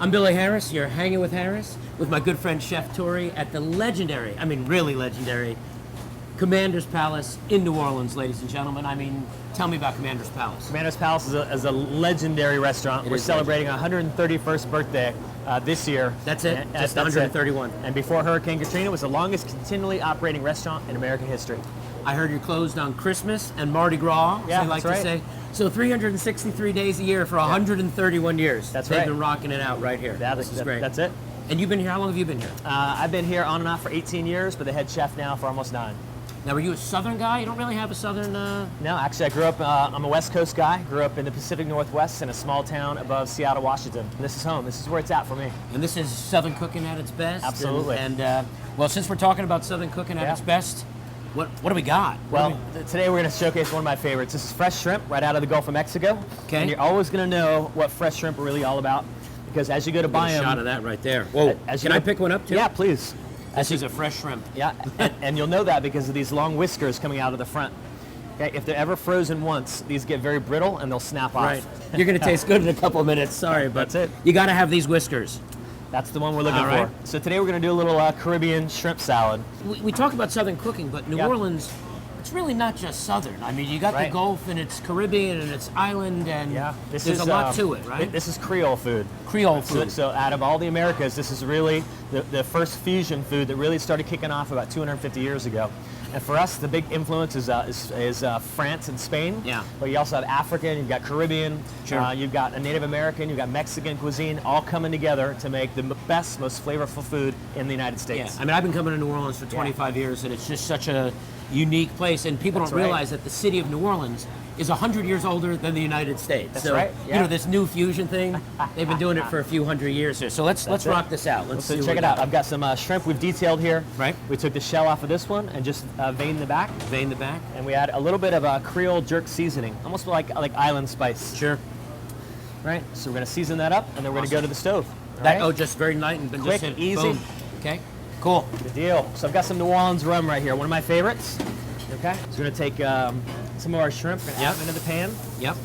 I'm Billy Harris. You're hanging with Harris with my good friend Chef Tory at the legendary, really legendary, Commander's Palace in New Orleans, ladies and gentlemen. Tell me about Commander's Palace. Commander's Palace is a legendary restaurant. We're celebrating our 131st birthday this year. That's it? Just that's 131. It. And before Hurricane Katrina, it was the longest continually operating restaurant in American history. I heard you're closed on Christmas and Mardi Gras, yeah, as they like that's to right. say. So 363 days a year for 131 years. That's They've right. been rocking it out right here. This is great. That's it. And you've been here, how long have you been here? I've been here on and off for 18 years, but the head chef now for almost 9. Now, were you a Southern guy? You don't really have a Southern... No, actually I grew up, I'm a West Coast guy. Grew up in the Pacific Northwest in a small town above Seattle, Washington. This is home. This is where it's at for me. And this is Southern cooking at its best. Absolutely. Well, since we're talking about Southern cooking at its best, what do we got? Well, today we're going to showcase one of my favorites. This is fresh shrimp right out of the Gulf of Mexico. Okay. And you're always going to know what fresh shrimp are really all about, because as you go to buy them... A shot of that right there. Whoa, can I pick one up too? Yeah, please. This is a fresh shrimp. Yeah, and you'll know that because of these long whiskers coming out of the front. Okay, if they're ever frozen once, these get very brittle and they'll snap off. Right. You're going to taste good in a couple of minutes. Sorry, but that's it. You got to have these whiskers. That's the one we're looking right. for. So today we're going to do a little Caribbean shrimp salad. We talk about Southern cooking, but New Orleans, it's really not just Southern. You got the Gulf and it's Caribbean and it's island, and there's a lot to it, right? This is Creole food. Creole food. So out of all the Americas, this is really the first fusion food that really started kicking off about 250 years ago. And for us, the big influence is France and Spain. Yeah. But you also have African, you've got Caribbean, Sure. You've got a Native American, you've got Mexican cuisine, all coming together to make the best, most flavorful food in the United States. Yeah. I've been coming to New Orleans for 25 years, and it's just such a unique place, and people don't realize that the city of New Orleans is 100 years older than the United States. That's right. Yeah. This new fusion thing, they've been doing it for a few hundred years here. So let's rock this out. Let's check it out. I've got some shrimp we've detailed here. Right. We took the shell off of this one and just veined the back. Vein the back. And we add a little bit of Creole jerk seasoning, almost like island spice. Sure. Right. So we're gonna season that up, and then we're gonna go to the stove. Just very light and quick, just hit, easy. Boom. Okay. Cool. Good deal. So I've got some New Orleans rum right here, one of my favorites. Okay. So we're gonna take some of our shrimp and add them into the pan. Yep.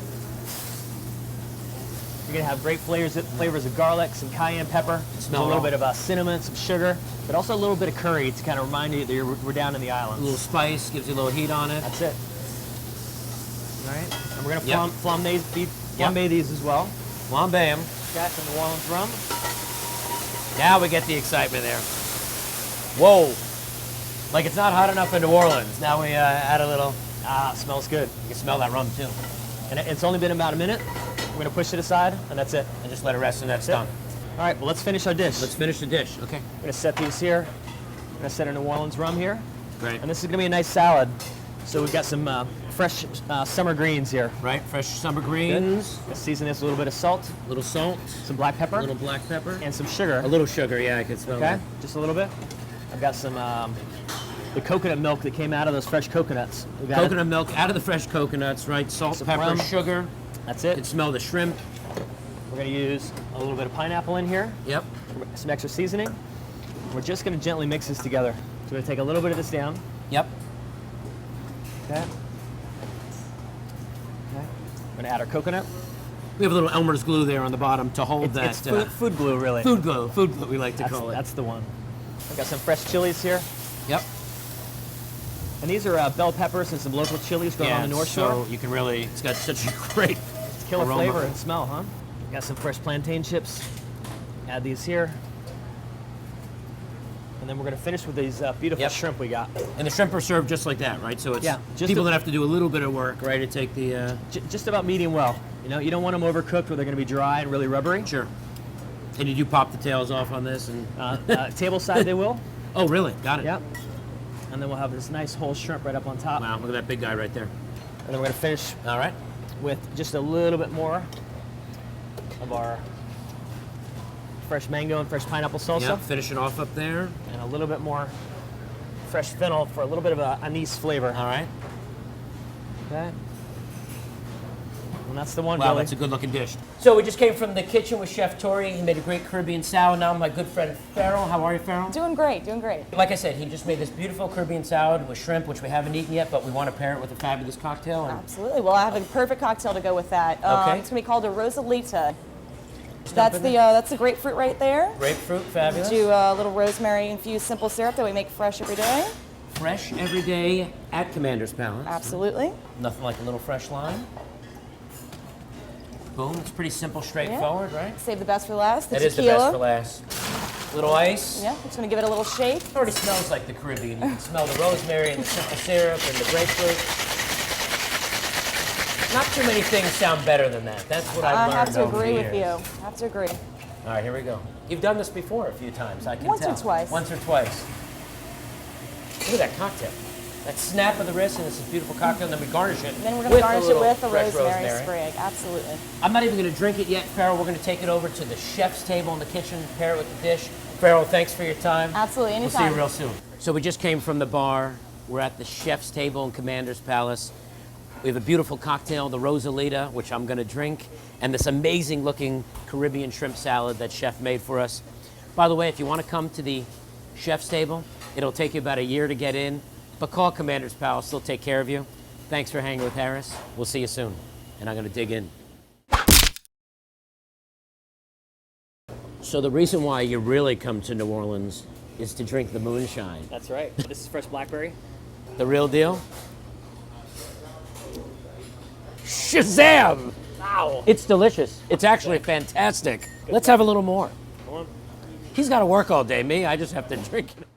You're gonna have great flavors of garlic, some cayenne pepper, a little bit of cinnamon, some sugar, but also a little bit of curry to kind of remind you that we're down in the islands. A little spice, gives you a little heat on it. That's it. All right. And we're gonna flambe these as well. Flambe them. Got some New Orleans rum. Now we get the excitement there. Whoa. Like it's not hot enough in New Orleans. Now we add a little. It smells good. You can smell that rum too. And it's only been about a minute. We're gonna push it aside, and that's it. And just let it rest, and that's done. All right, well, let's finish our dish. Let's finish the dish. Okay. We're gonna set these here. We're gonna set our New Orleans rum here. Great. And this is gonna be a nice salad. So we've got some fresh summer greens here. Right, fresh summer greens. Let's season this with a little bit of salt. A little salt. Some black pepper. A little black pepper. And some sugar. A little sugar, yeah, I can smell that. Okay, just a little bit. I've got some the coconut milk that came out of those fresh coconuts. Coconut milk out of the fresh coconuts, right? Salt, some pepper, rum. sugar. That's it. You can smell the shrimp. We're gonna use a little bit of pineapple in here. Yep. Some extra seasoning. We're just gonna gently mix this together. So we're gonna take a little bit of this down. Yep. Okay. Okay. We're gonna add our coconut. We have a little Elmer's glue there on the bottom to hold that. It's food glue, really. Food glue, we like to call it. That's the one. I've got some fresh chilies here. Yep. And these are bell peppers and some local chilies grown on the North Shore. So you can really, it's got such a great killer aroma. flavor and smell, huh? Got some fresh plantain chips. Add these here. And then we're going to finish with these beautiful shrimp we got. And the shrimp are served just like that, right? So it's just people that have to do a little bit of work, right, to take the... just about medium well. You know, you don't want them overcooked where they're going to be dry and really rubbery. Sure. And did you pop the tails off on this? And table side they will. Oh, really? Got it. Yep. And then we'll have this nice whole shrimp right up on top. Wow, look at that big guy right there. And then we're going to finish all right with just a little bit more of our fresh mango and fresh pineapple salsa. Yeah, finish it off up there. And a little bit more fresh fennel for a little bit of an anise flavor. All right. Okay. And that's the one, Wow, Billy. that's a good looking dish. So we just came from the kitchen with Chef Tory. He made a great Caribbean salad. Now my good friend Farrell. How are you, Farrell? Doing great, doing great. Like I said, he just made this beautiful Caribbean salad with shrimp, which we haven't eaten yet, but we want to pair it with a fabulous cocktail. And Absolutely. Well, I have a perfect cocktail to go with that. Okay. It's going to be called a Rosalita. That's the grapefruit right there. Grapefruit, fabulous. Do a little rosemary infused simple syrup that we make fresh every day. Fresh every day at Commander's Palace. Absolutely. Nothing like a little fresh lime. Boom, it's pretty simple, straightforward, right? Save the best for last. The That is the tequila. best for last. Little ice. Yeah, just gonna give it a little shake. It already smells like the Caribbean. You can smell the rosemary and the simple syrup and the grapefruit. Not too many things sound better than that. That's what I've I learned have to over the agree with you. years. I have to agree. All right, here we go. You've done this before a few times, I can Once or tell. twice. Once or twice. Look at that cocktail. That snap of the wrist, and it's a beautiful cocktail, and then we garnish it. Then we're gonna garnish it with a fresh rosemary sprig. Absolutely. I'm not even gonna drink it yet, Farrell. We're gonna take it over to the chef's table in the kitchen, pair it with the dish. Farrell, thanks for your time. Absolutely, We'll see anytime. you real soon. So we just came from the bar. We're at the chef's table in Commander's Palace. We have a beautiful cocktail, the Rosalita, which I'm gonna drink, and this amazing looking Caribbean shrimp salad that chef made for us. By the way, if you wanna come to the chef's table, it'll take you about a year to get in, but call Commander's Palace, they'll take care of you. Thanks for hanging with Harris. We'll see you soon. And I'm gonna dig in. So the reason why you really come to New Orleans is to drink the moonshine. That's right. This is fresh blackberry. The real deal? Shazam! Wow. It's delicious. It's actually fantastic. Let's have a little more. Come on. He's got to work all day. Me, I just have to drink it.